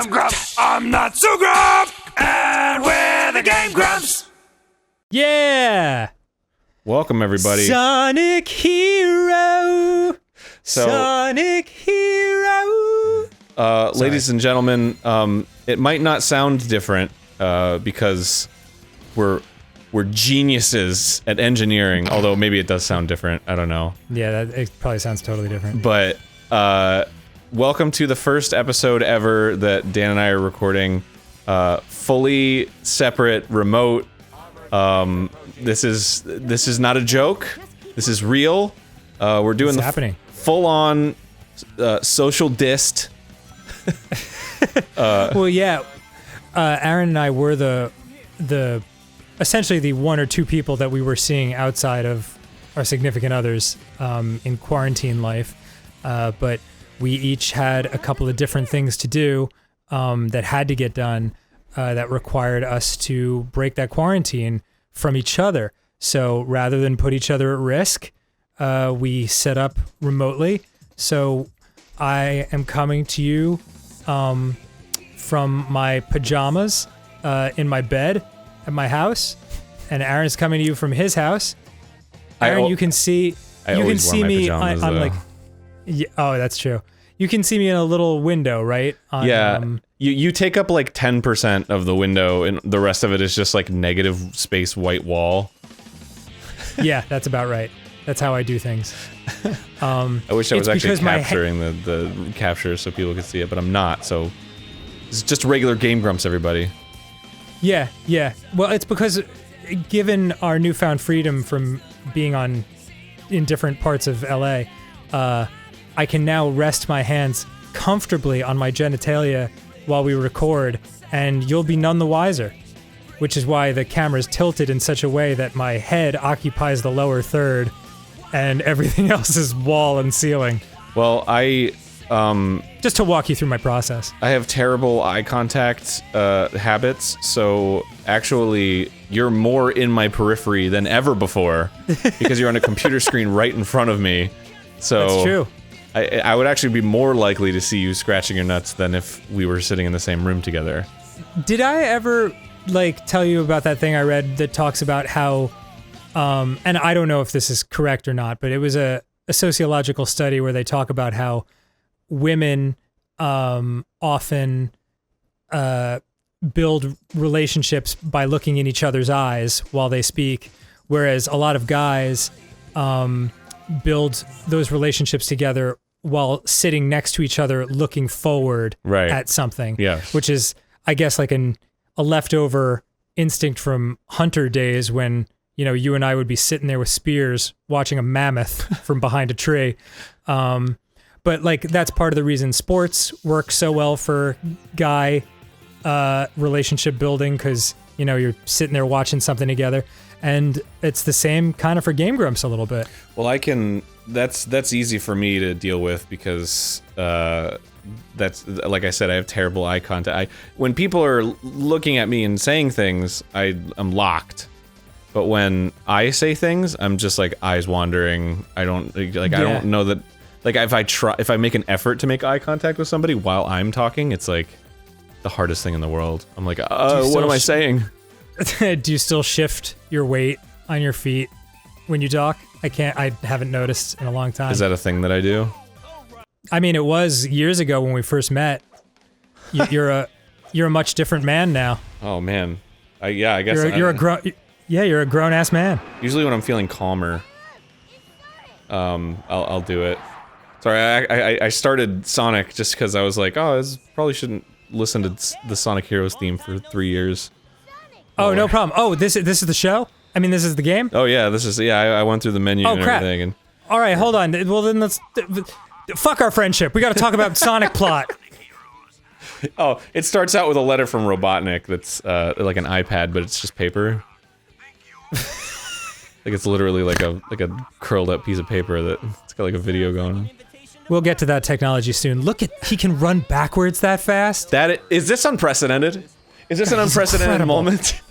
I'm Grumps, I'm not so Grump, and we're the Game Grumps. Yeah! Welcome, everybody. Sonic Hero! Sonic Hero! Ladies and gentlemen, it might not sound different, because we're geniuses at engineering, although maybe it does sound different, I don't know. Yeah, it probably sounds totally different. But, welcome to the first episode ever that Dan and I are recording, fully separate, remote. This is not a joke. This is real. We're doing full-on social dist. Well, yeah. Arin and I were the essentially the one or two people that we were seeing outside of our significant others in quarantine life, but we each had a couple of different things to do that had to get done that required us to break that quarantine from each other. So rather than put each other at risk, we set up remotely. So I am coming to you from my pajamas in my bed at my house, and Aaron's coming to you from his house. Aaron, you can see me on like, yeah, oh, that's true. You can see me in a little window, right? Yeah, you take up like 10% of the window, and the rest of it is just like negative space white wall. Yeah, that's about right. That's how I do things. I wish I was actually capturing the capture so people could see it, but I'm not, so it's just regular Game Grumps, everybody. Yeah, yeah. Well, it's because given our newfound freedom from being in different parts of LA, I can now rest my hands comfortably on my genitalia while we record, and you'll be none the wiser. Which is why the camera's tilted in such a way that my head occupies the lower third, and everything else is wall and ceiling. Well, just to walk you through my process. I have terrible eye contact habits, so actually you're more in my periphery than ever before because you're on a computer screen right in front of me. So that's true. I would actually be more likely to see you scratching your nuts than if we were sitting in the same room together. Did I ever tell you about that thing I read that talks about how, and I don't know if this is correct or not, but it was a sociological study where they talk about how women often build relationships by looking in each other's eyes while they speak, whereas a lot of guys build those relationships together while sitting next to each other looking forward at something. Yes. Which is, I guess, like a leftover instinct from hunter days when, you and I would be sitting there with spears watching a mammoth from behind a tree. But that's part of the reason sports work so well for guy relationship building, because you're sitting there watching something together, and it's the same kind of for Game Grumps a little bit. Well, that's easy for me to deal with because that's, like I said, I have terrible eye contact. When people are looking at me and saying things, I'm locked. But when I say things, I'm just like eyes wandering. I don't I don't know that. Like if I make an effort to make eye contact with somebody while I'm talking, it's like the hardest thing in the world. I'm like, what am I saying? Do you still shift your weight on your feet when you talk? I haven't noticed in a long time. Is that a thing that I do? I mean, it was years ago when we first met. You're a much different man now. Oh man, I guess you're a grown ass man. Usually when I'm feeling calmer, I'll do it. Sorry, I started Sonic just because I was like, probably shouldn't listen to the Sonic Heroes theme for 3 years. Oh, no problem. Oh, this is the show? I mean, this is the game? Oh yeah, I went through the menu and everything. And all right, hold on. Well, then let's fuck our friendship. We got to talk about Sonic plot. Oh, it starts out with a letter from Robotnik that's like an iPad, but it's just paper. Like it's literally like a curled up piece of paper that it's got like a video going on. We'll get to that technology soon. Look at, he can run backwards that fast. Is this unprecedented? Is this an unprecedented moment?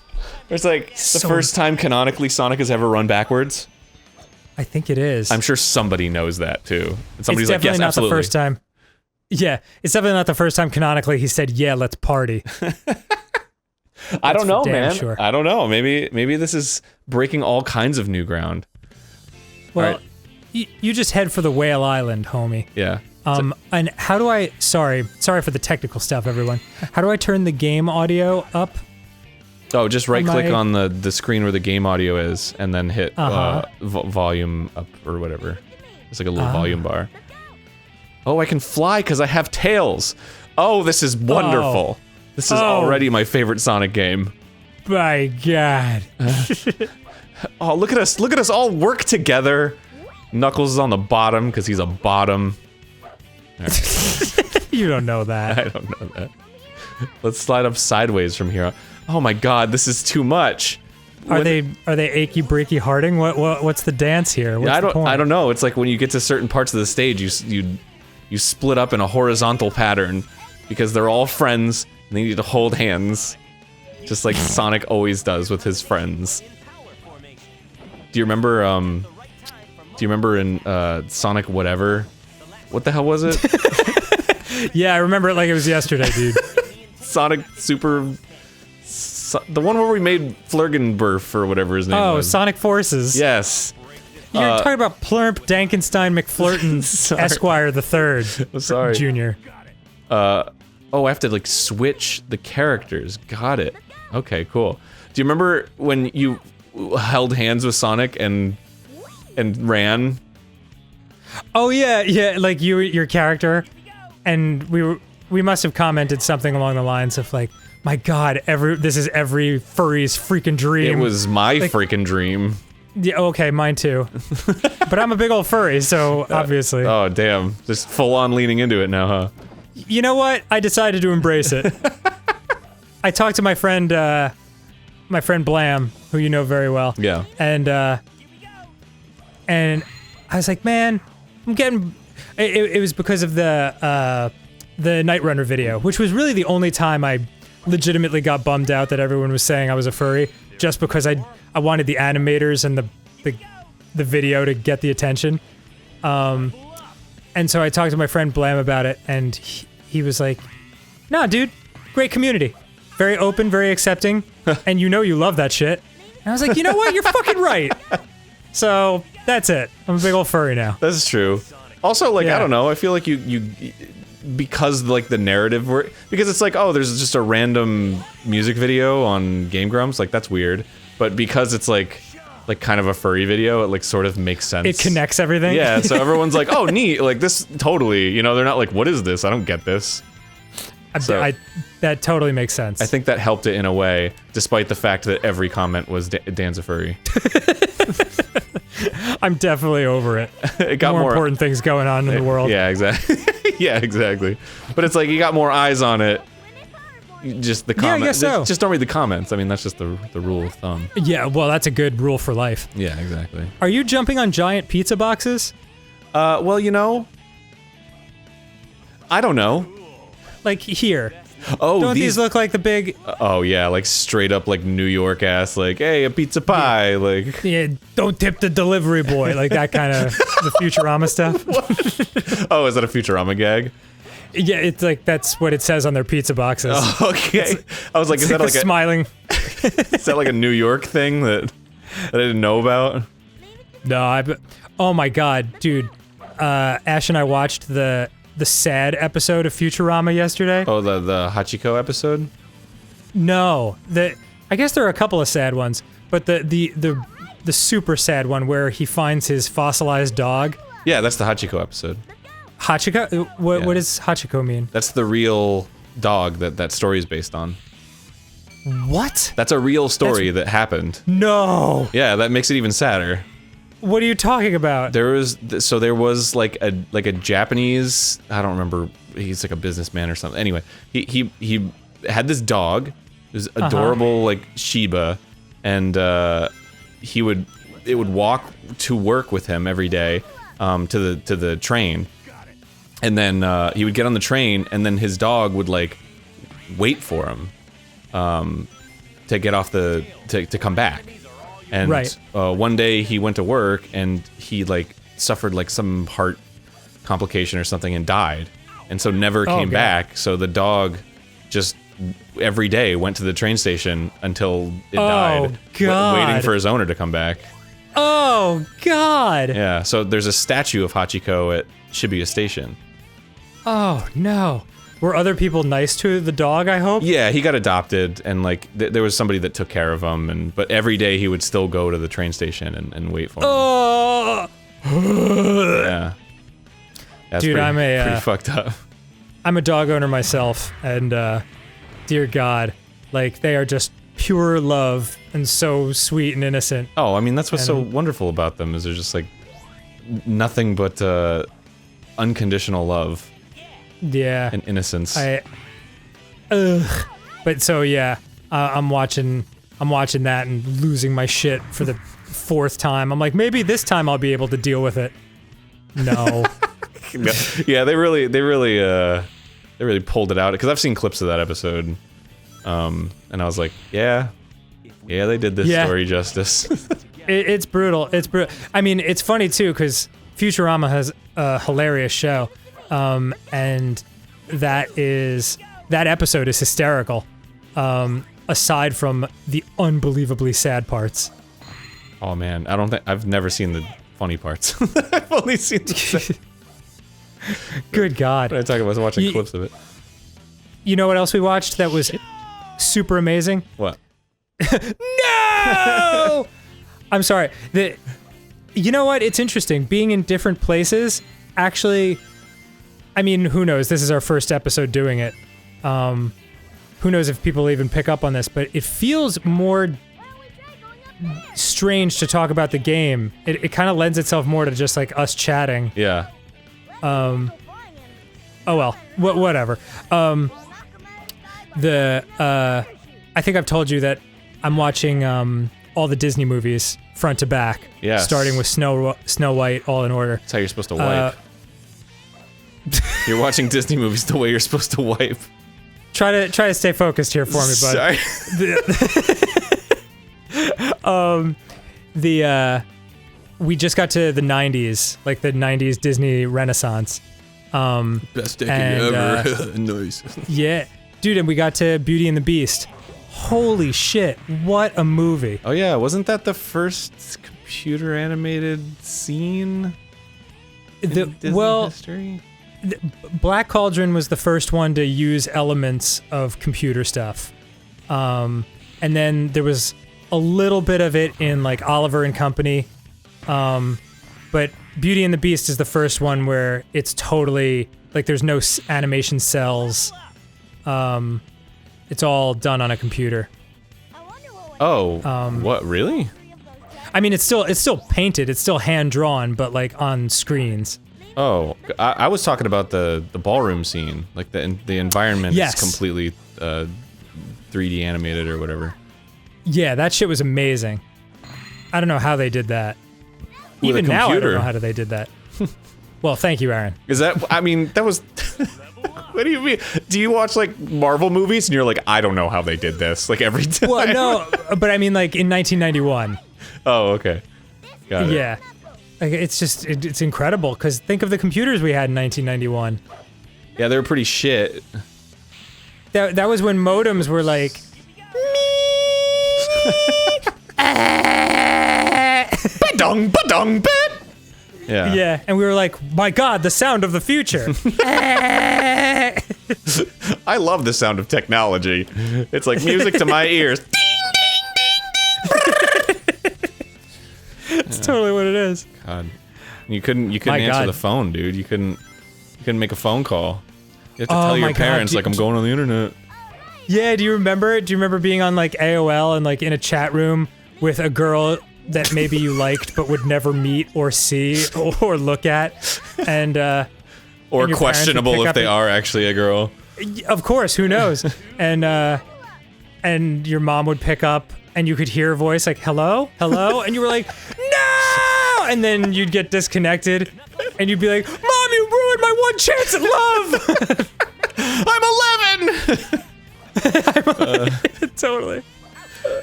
It's like the first time canonically Sonic has ever run backwards. I think it is. I'm sure somebody knows that too. And somebody's it's definitely like, yes, not absolutely. the first time. Yeah, it's definitely not the first time canonically he said, "Yeah, let's party." I don't know, man. Sure. I don't know. Maybe this is breaking all kinds of new ground. Well, right. you just head for the Whale Island, homie. Yeah. And how do I? Sorry for the technical stuff, everyone. How do I turn the game audio up? Oh, just right-click on the screen where the game audio is, and then hit volume up or whatever. It's like a little volume bar. Oh, I can fly because I have tails. Oh, this is wonderful. This is already my favorite Sonic game. My God. Oh, look at us. Look at us all work together. Knuckles is on the bottom because he's a bottom. Right. You don't know that. I don't know that. Let's slide up sideways from here. Oh my God, this is too much. Are they achy breaky hearting? What's the dance here? What's the point? I don't know. It's like when you get to certain parts of the stage, you split up in a horizontal pattern because they're all friends and they need to hold hands, just like Sonic always does with his friends. Do you remember? In Sonic whatever? What the hell was it? Yeah, I remember it like it was yesterday, dude. Sonic Super. The one where we made Flurgenberf or whatever his name was. Oh, Sonic Forces. Yes. You're talking about Plurp Dankenstein McFlurton Esquire the Third. Sorry. Junior. Oh, I have to like switch the characters. Got it. Okay, cool. Do you remember when you held hands with Sonic and ran? Oh yeah, like your character, and we must have commented something along the lines of like, my God, this is every furry's freaking dream. It was my freaking dream. Yeah, okay, mine too. But I'm a big old furry, so obviously. Oh damn, just full on leaning into it now, huh? You know what? I decided to embrace it. I talked to my friend Blam, who you know very well. Yeah. And I was like, man, I'm getting. It was because of the Night Runner video, which was really the only time I legitimately got bummed out that everyone was saying I was a furry, just because I wanted the animators and the video to get the attention. And so I talked to my friend Blam about it, and he was like, nah, dude, great community. Very open, very accepting, and you know you love that shit. And I was like, you know what? You're fucking right. So, that's it. I'm a big old furry now. That's true. Also, like, I don't know, I feel like you because, like, the narrative, because it's like, oh, there's just a random music video on GameGrumps, like, that's weird. But because it's, like kind of a furry video, it, like, sort of makes sense. It connects everything? Yeah, so everyone's like, oh, neat, like, this, totally, you know, they're not like, what is this? I don't get this. So, that totally makes sense. I think that helped it in a way, despite the fact that every comment was Dan's a furry. I'm definitely over it. It got more important things going on in the world. Yeah, exactly. Yeah, exactly. But it's like you got more eyes on it. Just the comments. Yeah, I guess so. Just don't read the comments. I mean, that's just the rule of thumb. Yeah, well, that's a good rule for life. Yeah, exactly. Are you jumping on giant pizza boxes? Well, you know, I don't know. Like here. Oh, don't these look like the big? Oh yeah, like straight up like New York ass, like hey, a pizza pie, yeah. like yeah, don't tip the delivery boy, like that kind of the Futurama stuff. Oh, is that a Futurama gag? Yeah, it's like that's what it sasays on their pizza boxes. Oh, okay. I was like, is that like a smiling? Is that like a New York thing that I didn't know about? No, oh my God, dude! Ash and I watched the sad episode of Futurama yesterday. Oh, the Hachiko episode? No, I guess there are a couple of sad ones, but the super sad one where he finds his fossilized dog. Yeah, that's the Hachiko episode. Hachiko? What does Hachiko mean? That's the real dog that story is based on. What? That's a real story that happened. No. Yeah, that makes it even sadder. What are you talking about? There was like a Japanese, I don't remember, he's like a businessman or something. Anyway, he had this dog, this adorable like Shiba, and it would walk to work with him every day to the train. And then he would get on the train, and then his dog would like wait for him to get off to come back. And one day he went to work and he like suffered like some heart complication or something and died. and so never came God. back. So the dog just every day went to the train station until it died, waiting for his owner to come back. Oh, God. Yeah, so there's a statue of Hachiko at Shibuya Station. Oh, no. Were other people nice to the dog, I hope? Yeah, he got adopted, and like there was somebody that took care of him, but every day he would still go to the train station and wait for him. Oh! Yeah. That's Dude, pretty fucked up. I'm a dog owner myself, and dear God, like, they are just pure love and so sweet and innocent. Oh, I mean, that's what's so wonderful about them, is they're just like nothing but unconditional love. Yeah. And innocence. But so yeah, I'm watching that and losing my shit for the 4th time. I'm like, maybe this time I'll be able to deal with it. No. Yeah, they really pulled it out, because I've seen clips of that episode, and I was like, yeah, they did this story justice. It's brutal. It's brutal. I mean, it's funny too, because Futurama has a hilarious show. And that episode is hysterical, aside from the unbelievably sad parts. Oh man, I've never seen the funny parts. I've only seen the sad. Good God. I was watching clips of it. You know what else we watched that was super amazing? What? No! I'm sorry. You know what? It's interesting. Being in different places, actually... I mean, who knows? This is our first episode doing it. Who knows if people even pick up on this, but it feels more strange to talk about the game. It kind of lends itself more to just like us chatting. Yeah. Oh well, whatever. I think I've told you that I'm watching all the Disney movies front to back. Yes. Starting with Snow White, all in order. That's how you're supposed to wipe. You're watching Disney movies the way you're supposed to wipe. Try to stay focused here for me, bud. Sorry. We just got to the 90s, like the 90s Disney Renaissance. Best decade ever. Nice. Yeah. Dude, and we got to Beauty and the Beast. Holy shit, what a movie. Oh yeah, wasn't that the first computer animated scene in Disney history? Black Cauldron was the first one to use elements of computer stuff. And then there was a little bit of it in like Oliver and Company. But Beauty and the Beast is the first one where it's totally like there's no animation cells. It's all done on a computer. Oh, what, really? I mean, it's still painted, it's still hand drawn, but like on screens. Oh, I was talking about the ballroom scene, like the environment is completely 3D animated or whatever. Yeah, that shit was amazing. I don't know how they did that. Even now, I don't know how they did that. Well, thank you, Aaron. Is that? I mean, that was. What do you mean? Do you watch like Marvel movies and you're like, I don't know how they did this, like every time? Well, no, but I mean, like in 1991. Oh, okay. Got it. Yeah. Like, it's just, it's incredible, because think of the computers we had in 1991. Yeah, they were pretty shit. That was when modems were like... Ba-dong, ba-dong, bit! Yeah. Yeah, and we were like, my God, the sound of the future. I love the sound of technology. It's like music to my ears. Ding, ding, ding. That's totally what it is. God, you couldn't answer the phone, dude. You couldn't make a phone call. You have to tell your parents, like, I'm going on the internet. Yeah, do you remember being on like AOL and like in a chat room with a girl that maybe you liked but would never meet or see or look at, and or questionable if they are actually a girl. Of course, who knows? And your mom would pick up and you could hear a voice like, hello? Hello? And you were like, no! And then you'd get disconnected and you'd be like, Mom, you ruined my one chance at love! I'm 11! Totally.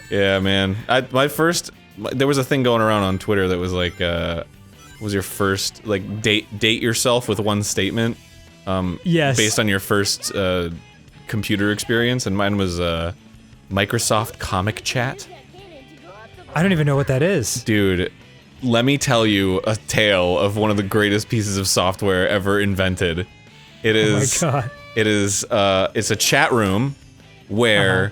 Yeah, man. There was a thing going around on Twitter that was like, was your first, like, date yourself with one statement? Yes. Based on your first computer experience, and mine was Microsoft Comic Chat. I don't even know what that is. Dude, let me tell you a tale of one of the greatest pieces of software ever invented. It is. Oh my god. It is. It's a chat room where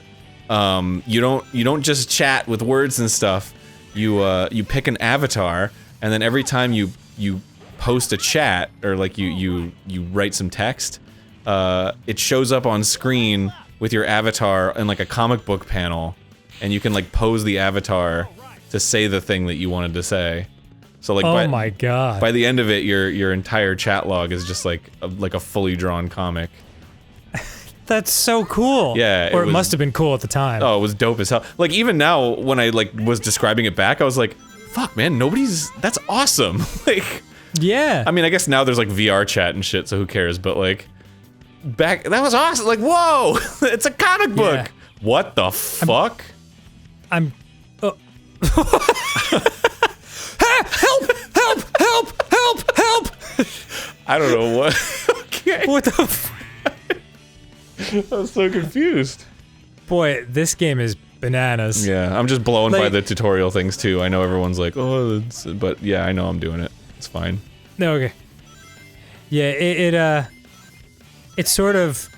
you don't just chat with words and stuff. You pick an avatar, and then every time you post a chat or like you write some text, it shows up on screen with your avatar in like a comic book panel, and you can like pose the avatar to say the thing that you wanted to say. So like, oh my god! By the end of it, your entire chat log is just like a fully drawn comic. That's so cool. Yeah, or it must have been cool at the time. Oh, it was dope as hell. Like even now, when I like was describing it back, I was like, "Fuck, man, that's awesome." Like, yeah. I mean, I guess now there's like VR chat and shit, so who cares? But like, back that was awesome. Like, whoa, it's a comic book. Yeah. What the fuck? I'm. Help! I don't know what. Okay. What the? I was so confused. Boy, this game is bananas. Yeah, I'm just blown by Like- the tutorial things too. I know everyone's like, "Oh," but yeah, I know I'm doing it. It's fine. No, okay. Yeah, it's sort of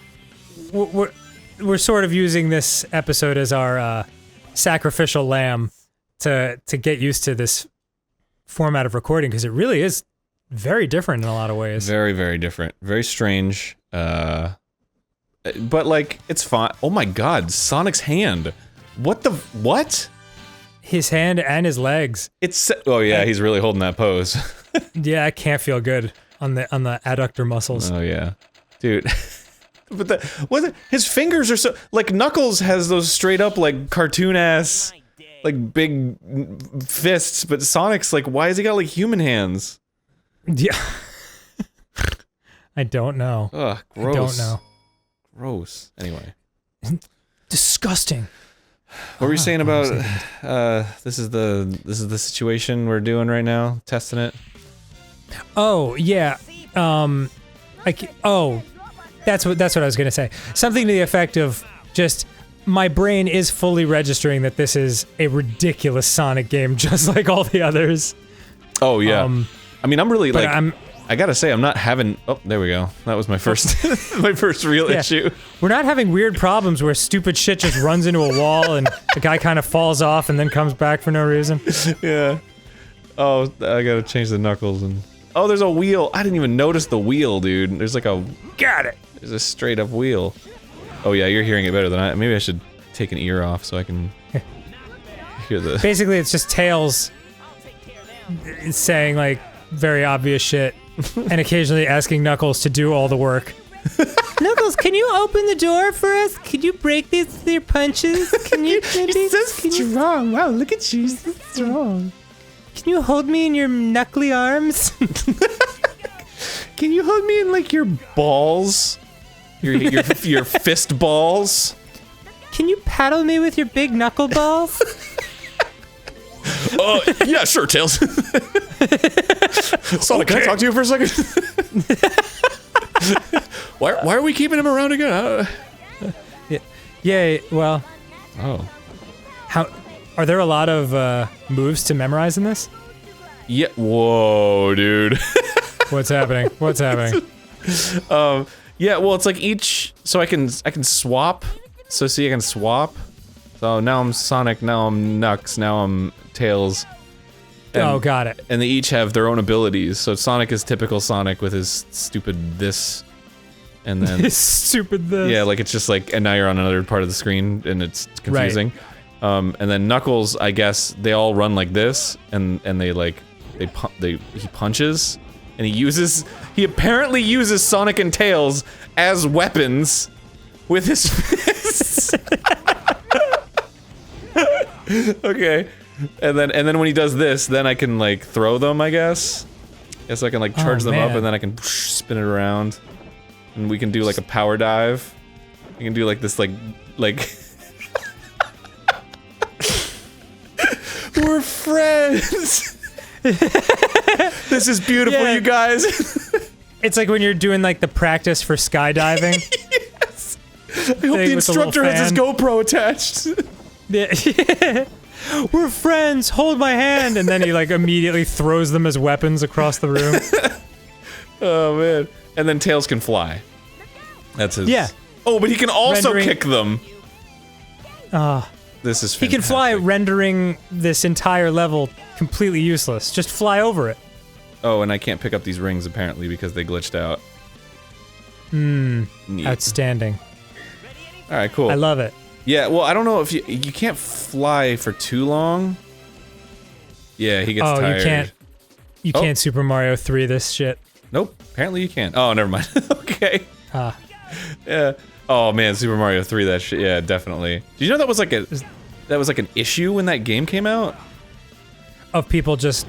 we're sort of using this episode as our sacrificial lamb to get used to this format of recording, because it really is very different in a lot of ways. Very, very different. Very strange. But like, it's fine. Oh my god, Sonic's hand. What? His hand and his legs. Oh yeah, he's really holding that pose. Yeah, I can't feel good on the adductor muscles. Oh yeah. Dude. But his fingers are so, like, Knuckles has those straight up like cartoon ass like big fists, but Sonic's like, why has he got like human hands? Yeah. I don't know. Ugh, gross. I don't know. Gross. Anyway. Disgusting. What were you saying about this is the situation we're doing right now, testing it? Oh, yeah. That's what I was gonna say. Something to the effect of just my brain is fully registering that this is a ridiculous Sonic game, just like all the others. Oh yeah. I mean, I'm really like. I gotta say, I'm not having. Oh, there we go. That was my first, my first real issue. We're not having weird problems where stupid shit just runs into a wall and the guy kind of falls off and then comes back for no reason. Yeah. Oh, I gotta change the Knuckles and. Oh, there's a wheel. I didn't even notice the wheel, dude. There's like a. Got it. There's a straight up wheel. Oh yeah, you're hearing it better than I. Maybe I should take an ear off so I can hear the. Basically, it's just Tails saying like very obvious shit, and occasionally asking Knuckles to do all the work. Knuckles, can you open the door for us? Can you break these with your punches? Can you? You're so strong. Wow, look at you. You're so strong. Can you hold me in your knuckly arms? Can you hold me in like your balls? Your fist balls? Can you paddle me with your big knuckleballs? Yeah, sure, Tails. Sonic, can I talk to you for a second? Why are we keeping him around again? Yeah, well... Oh. Are there a lot of moves to memorize in this? Yeah, whoa, dude. What's happening? What's happening? Yeah, well, it's like each... So I can swap. So see, I can swap. So now I'm Sonic, now I'm Knux, now I'm Tails. Oh, got it. And they each have their own abilities. So Sonic is typical Sonic with his stupid this, and then His stupid this. yeah, like it's just like, and now you're on another part of the screen, and it's confusing. And then Knuckles, I guess they all run like this, and they like he punches, and he apparently uses Sonic and Tails as weapons with his fists. Okay. And then when he does this, then I can like throw them, I guess. I can like charge them up, and then I can spin it around. And we can do like a power dive. We can do like this like we're friends. This is beautiful, Yeah. you guys. It's like when you're doing like the practice for skydiving. Yes. I hope the instructor has his GoPro attached. Yeah. We're friends. Hold my hand, and then he like immediately throws them as weapons across the room. Oh man! And then Tails can fly. That's his. Yeah. Oh, but he can also kick them. This is fantastic. He can fly, rendering this entire level completely useless. Just fly over it. Oh, and I can't pick up these rings apparently because they glitched out. Neat. Outstanding. All right, cool. I love it. Yeah, well, I don't know if you can't fly for too long. Yeah, he gets tired. You can't Super Mario 3 this shit. Nope, apparently you can't. Oh, never mind. Okay. Yeah. Oh man, Super Mario 3, that shit. Yeah, definitely. Did you know that was like an issue when that game came out? Of people just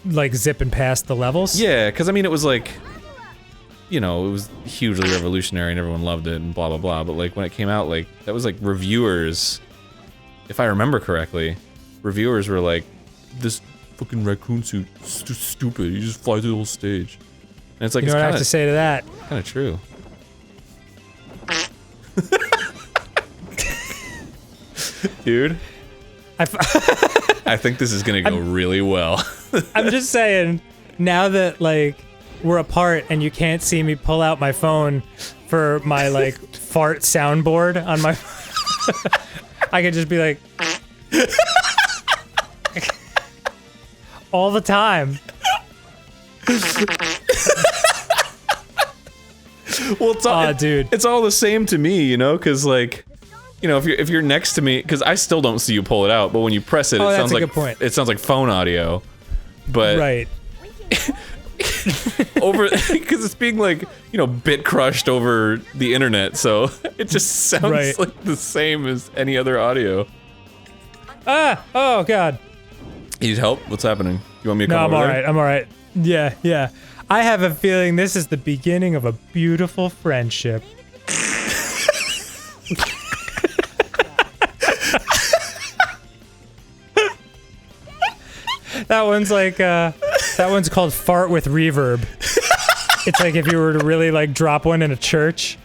like zipping past the levels? Yeah, because I mean it was like, you know, it was hugely revolutionary and everyone loved it and blah blah blah, but like when it came out, like that was like reviewers, if I remember correctly, reviewers were like, this fucking raccoon suit is too stupid, you just fly through the whole stage. And it's like, you know what I have to say to that? Kind of true. Dude, I think this is gonna go really well. I'm just saying, now that like we're apart and you can't see me pull out my phone for my like fart soundboard on my I could just be like all the time. Well, it's all, dude, it's all the same to me, you know, because like, you know, if you're next to me, because I still don't see you pull it out, but when you press it, it sounds like good point. It sounds like phone audio, but right. over because it's being like, you know, bit crushed over the internet, so it just sounds like the same as any other audio. Oh god. You need help? What's happening? You want me to come over I'm there? I'm alright. Yeah. I have a feeling this is the beginning of a beautiful friendship. That one's called Fart with Reverb. It's like if you were to really like drop one in a church.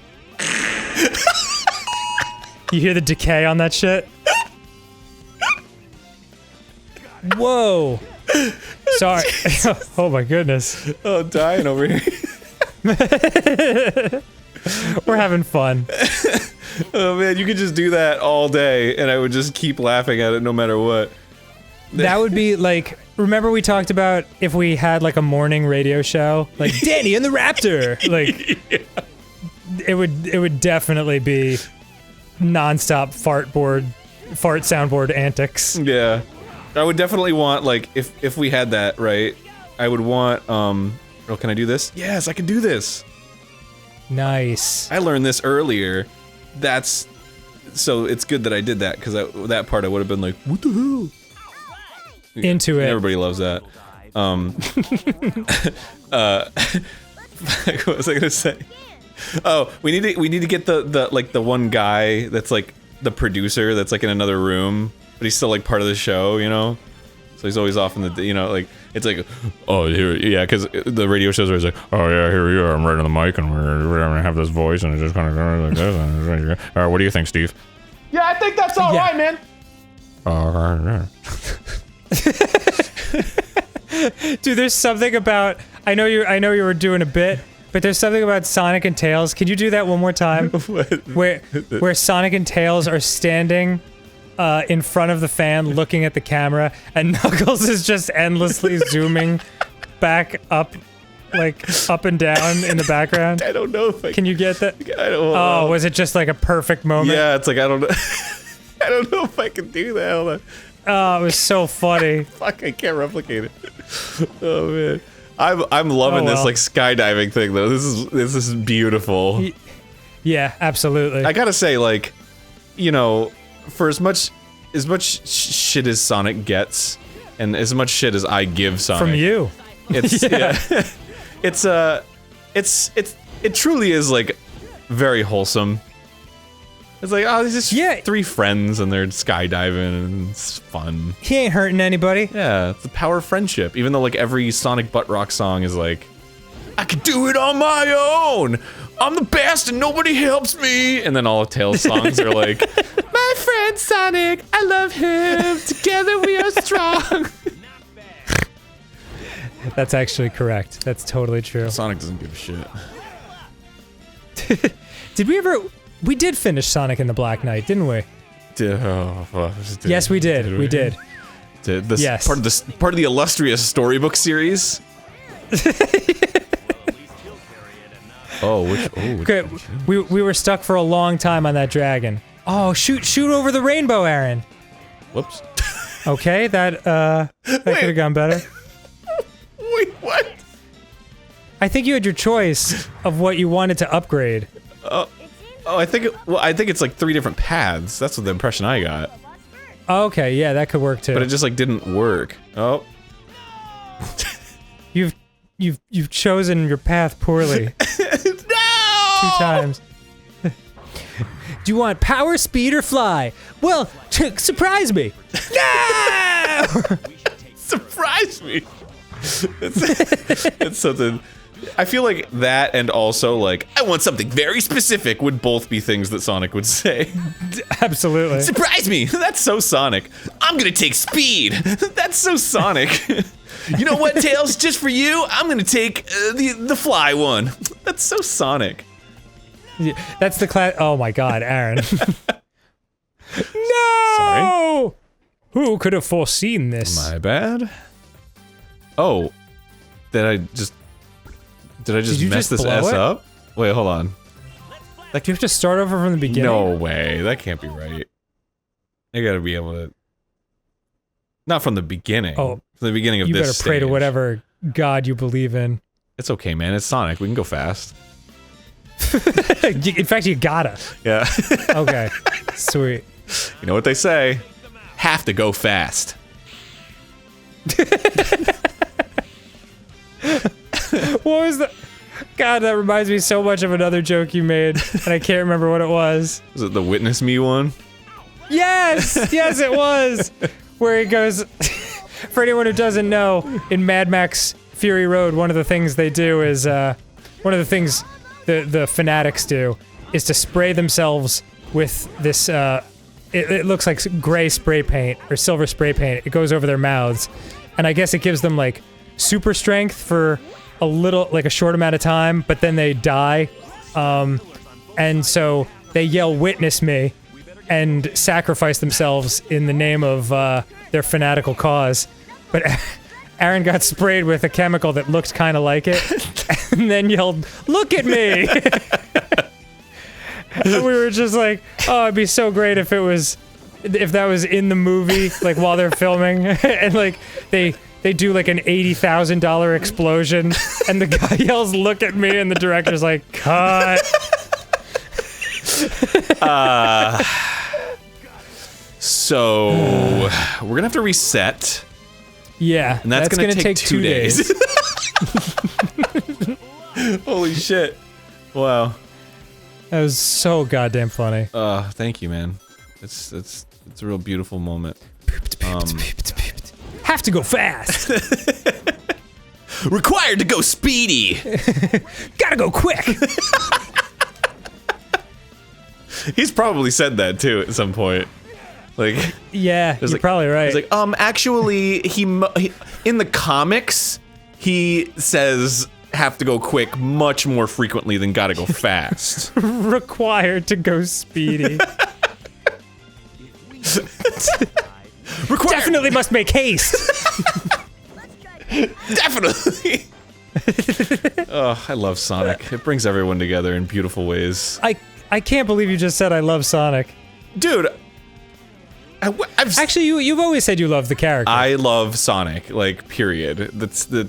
You hear the decay on that shit? Whoa. Sorry. Oh my goodness. Oh, I'm dying over here. We're having fun. Oh man, you could just do that all day and I would just keep laughing at it no matter what. That would be like, remember we talked about if we had like a morning radio show? Like Danny and the Raptor! Like, yeah. it would definitely be non-stop fart soundboard antics. Yeah. I would definitely want, like, if we had that, right? I would want, oh, can I do this? Yes, I can do this! Nice. I learned this earlier. So it's good that I did that, because that part I would have been like, what the hell? Into it. Everybody loves that. What was I gonna say? Oh, we need to get the one guy that's like the producer that's like in another room, but he's still like part of the show, you know? So he's always off in the, you know, like, it's like, oh, here, yeah, because the radio shows are always like, oh yeah, here we are, I'm right on the mic, and we're gonna have this voice, and it's just kind of going like this, and all right, what do you think, Steve? Yeah, I think that's all right, man. Yeah. Dude, there's something about, I know you were doing a bit, but there's something about Sonic and Tails. Can you do that one more time? where Sonic and Tails are standing in front of the fan looking at the camera, and Knuckles is just endlessly zooming back up, like up and down in the background. I don't know if I can you get that? I don't know. Was it just like a perfect moment? Yeah, it's like, I don't know. I don't know if I can do that. Hold on. Oh, it was so funny. Fuck, I can't replicate it. Oh man, I'm loving this like skydiving thing though. This is beautiful. Yeah, absolutely. I gotta say, like, you know, for as much shit as Sonic gets, and as much shit as I give Sonic from you, it's it truly is like very wholesome. It's like, oh, it's just three friends and they're skydiving and it's fun. He ain't hurting anybody. Yeah, it's the power of friendship. Even though like every Sonic butt rock song is like, I can do it on my own. I'm the best and nobody helps me. And then all of Tails' songs are like, my friend Sonic, I love him. Together we are strong. That's actually correct. That's totally true. Sonic doesn't give a shit. Did we ever... We did finish Sonic and the Black Knight, didn't we? Yes, we did. We did. Yes. Part of the illustrious storybook series. Okay, we were stuck for a long time on that dragon. Oh, shoot over the rainbow, Aaron. Whoops. Okay, that could have gone better. Wait, what? I think you had your choice of what you wanted to upgrade. I think it's like 3 different paths. That's what the impression I got. Okay, yeah, that could work too. But it just like didn't work. Oh. You've chosen your path poorly. No! 2 times. Do you want power, speed, or fly? Well, surprise me. No! Surprise me. It's something. I feel like that and also like, I want something very specific would both be things that Sonic would say. Absolutely. Surprise me! That's so Sonic. I'm gonna take speed! That's so Sonic. You know what, Tails? Just for you, I'm gonna take the fly one. That's so Sonic. Yeah, that's the class. Oh my god, Aaron. No! Sorry? Who could have foreseen this? My bad. Oh. Did I just mess this S up? Wait, hold on. Like, you have to start over from the beginning? No way. That can't be right. I gotta be able to... Not from the beginning. Oh. From the beginning of this You better pray to stage. whatever god you believe in. It's okay, man. It's Sonic. We can go fast. In fact, you gotta. Yeah. Okay. Sweet. You know what they say? Have to go fast. What was the... God, that reminds me so much of another joke you made, and I can't remember what it was. Was it the Witness Me one? Yes! Yes, it was! Where he goes... For anyone who doesn't know, in Mad Max Fury Road, one of the things they do is, one of the things the fanatics do is to spray themselves with this, it looks like gray spray paint, or silver spray paint. It goes over their mouths, and I guess it gives them, like, super strength for a little, like a short amount of time, but then they die. And so they yell, "Witness me," and sacrifice themselves in the name of their fanatical cause. But Aaron got sprayed with a chemical that looked kind of like it, and then yelled, "Look at me!" And we were just like, oh, it'd be so great if that was in the movie, like while they're filming, and like they do like an $80,000 explosion, and the guy yells, "Look at me," and the director's like, "Cut." So we're gonna have to reset. Yeah, And that's gonna take 2 days. days. Holy shit. Wow. That was so goddamn funny. Thank you, man. It's a real beautiful moment. Have to go fast. Required to go speedy. Gotta go quick. He's probably said that too at some point. Like, Yeah, you're like, probably right. he's like, actually, he in the comics, he says have to go quick much more frequently than gotta go fast. Required to go speedy. Definitely must make haste. Definitely. Oh, I love Sonic. It brings everyone together in beautiful ways. I can't believe you just said I love Sonic. Dude, Actually, you've always said you love the character. I love Sonic, like, period. That's the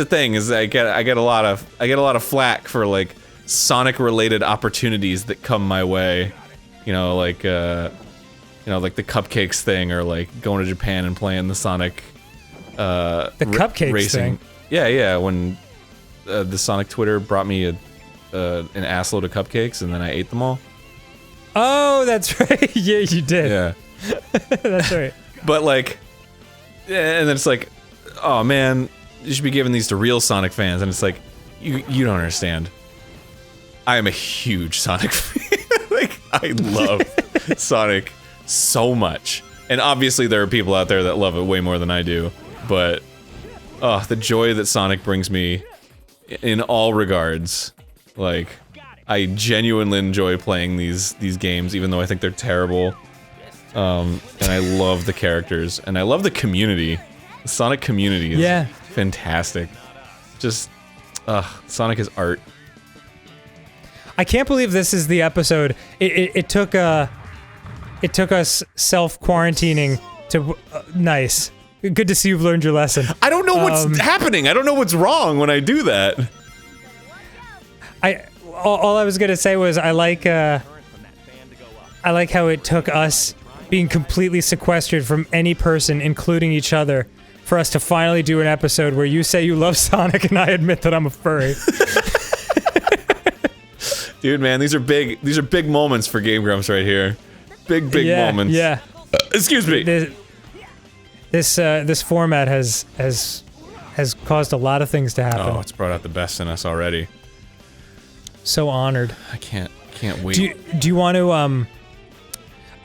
thing, is I get a lot of flack for like Sonic related opportunities that come my way. You know, like the cupcakes thing, or like going to Japan and playing the Sonic the cupcakes racing thing. Yeah, when the Sonic Twitter brought me an assload of cupcakes and then I ate them all. Oh, that's right. Yeah, you did. Yeah. That's right. But like, and then it's like, oh man, be giving these to real Sonic fans, and it's like, you don't understand. I am a huge Sonic fan. Like, I love Sonic so much. And obviously there are people out there that love it way more than I do, but the joy that Sonic brings me in all regards. Like, I genuinely enjoy playing these games, even though I think they're terrible. And I love the characters, and I love the community. The Sonic community is fantastic. Just, Sonic is art. I can't believe this is the episode. It took us self-quarantining to nice. Good to see you've learned your lesson. I don't know what's happening. I don't know what's wrong when I do that. All I was gonna say was I like how it took us being completely sequestered from any person, including each other, for us to finally do an episode where you say you love Sonic and I admit that I'm a furry. Dude, man, these are big moments for GameGrumps right here. Big moments. Yeah. Excuse me. This format has caused a lot of things to happen. Oh, it's brought out the best in us already. So honored. I can't wait. Do you want to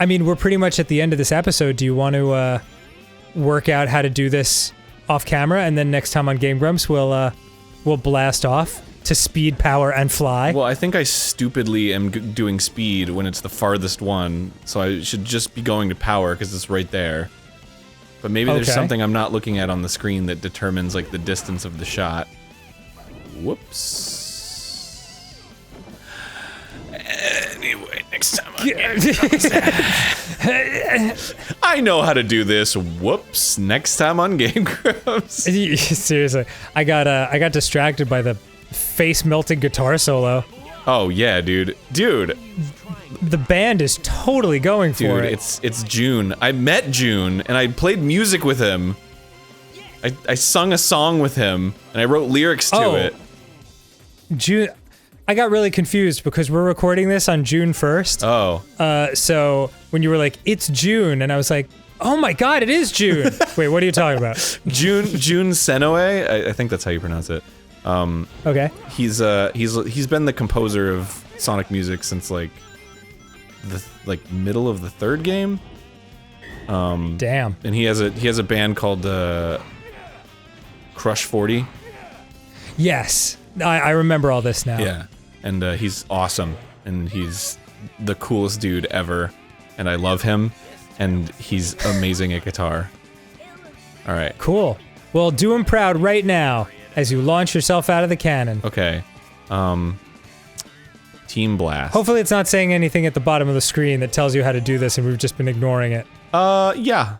I mean, we're pretty much at the end of this episode. Do you want to work out how to do this off camera, and then next time on GameGrumps we'll blast off to speed, power, and fly? Well, I think I stupidly am doing speed when it's the farthest one, so I should just be going to power because it's right there. But maybe there's something I'm not looking at on the screen that determines, like, the distance of the shot. Whoops. Anyway, next time I know how to do this. Whoops. Next time on GameGrumps. Seriously, I got distracted by the face-melting guitar solo. Oh yeah, dude. The band is totally going for it. It's June. I met June, and I played music with him. I sung a song with him, and I wrote lyrics to it. June. I got really confused because we're recording this on June 1st. Oh. So when you were like, it's June, and I was like, oh my god, it is June. Wait, what are you talking about? June Senoue? I think that's how you pronounce it. Okay. He's been the composer of Sonic music since like the middle of the third game. Damn. And he has a band called Crush 40. Yes. I remember all this now. Yeah. And he's awesome, and he's the coolest dude ever, and I love him, and he's amazing at guitar. All right. Cool. Well, do him proud right now as you launch yourself out of the cannon. Okay. Team Blast. Hopefully it's not saying anything at the bottom of the screen that tells you how to do this and we've just been ignoring it. Yeah.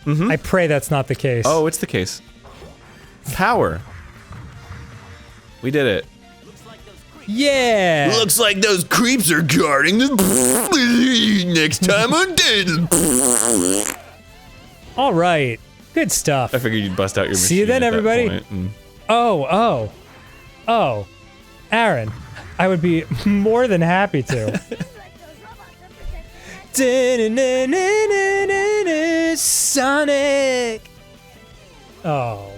I pray that's not the case. Oh, it's the case. Power. We did it. Yeah! Looks like those creeps are guarding the next time on Dan. All right. Good stuff. I figured you'd bust out your machine. See you then, at that everybody. point and- Oh. Arin, I would be more than happy to. Sonic! Oh.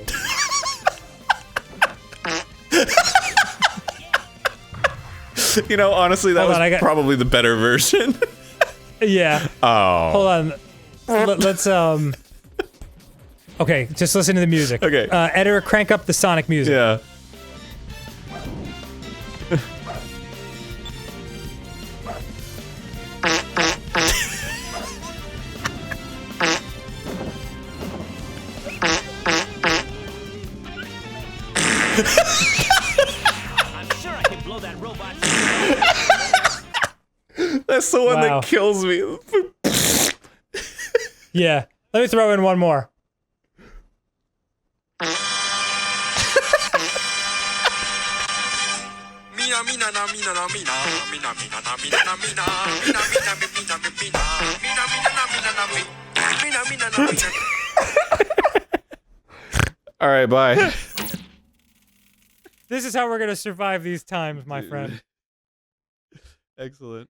You know, honestly, that was probably the better version. Yeah. Oh. Hold on. Let's Okay, just listen to the music. Okay. Editor, crank up the Sonic music. Yeah. That's the one that kills me. Yeah. Let me throw in one more. All right, bye. This is how we're gonna survive these times, my friend. Excellent.